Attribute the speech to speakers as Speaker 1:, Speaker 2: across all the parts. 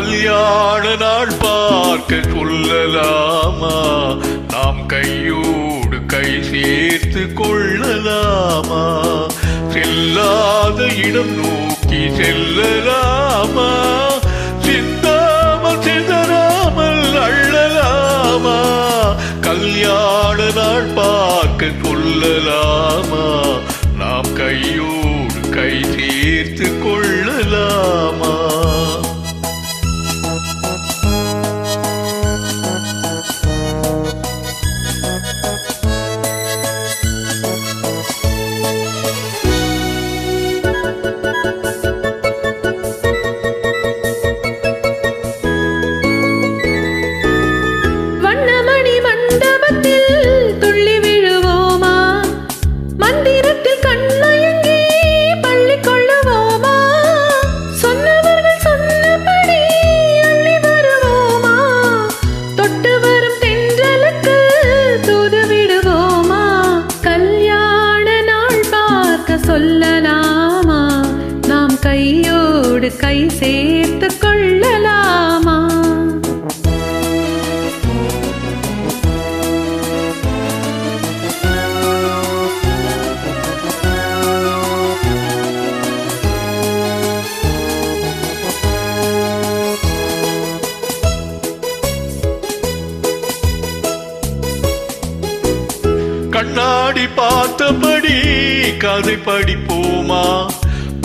Speaker 1: கல்யாண நாள் பார்க்க சொல்லலாமா? நாம் கையோடு கை சேர்த்து கொள்ளலாமா? செல்லாத இடம் நோக்கி செல்லலாமா? சிந்தாமல் சிதறாமல் அள்ளலாமா? கல்யாண நாள் பார்க்க சொல்லலாமா? நாம் கையோடு கை சேர்த்து கொள்ளலாமா?
Speaker 2: சொல்லலாமா? நாம் கையோடு கை சேர்த்து கொள்ளலாமா?
Speaker 1: கண்ணாடி பார்த்தபடி கதை படிப்போமா?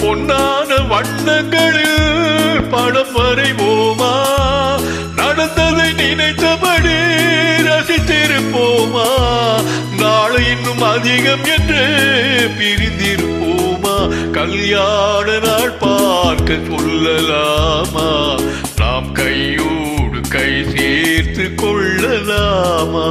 Speaker 1: பொன்னான வண்ணங்களில் படம் வரைவோமா? நடந்ததை நினைத்தபடி ரசித்திருப்போமா? நாளை இன்னும் அதிகம் என்று பிரிந்திருப்போமா? கல்யாண நாள் பார்க்க சொல்லலாமா? நாம் கையோடு கை சேர்த்து கொள்ளலாமா?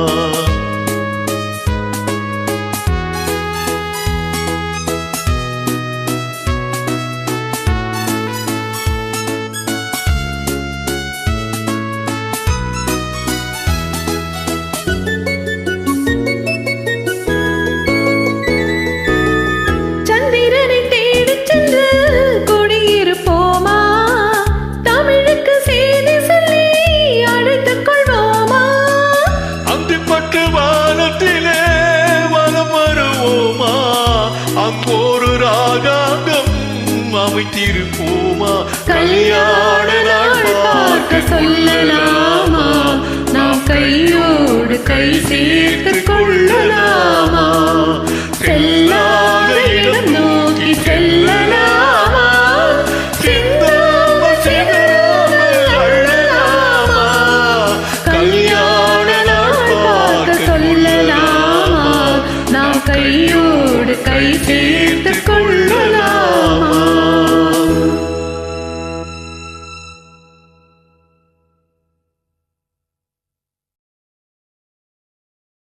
Speaker 1: ஒரு ராஜாங்கம் அமைத்திருப்போமா?
Speaker 2: கல்யாண நாள் பார்க்க சொல்லலாமா? நாம் கையோடு கை சேர்த்து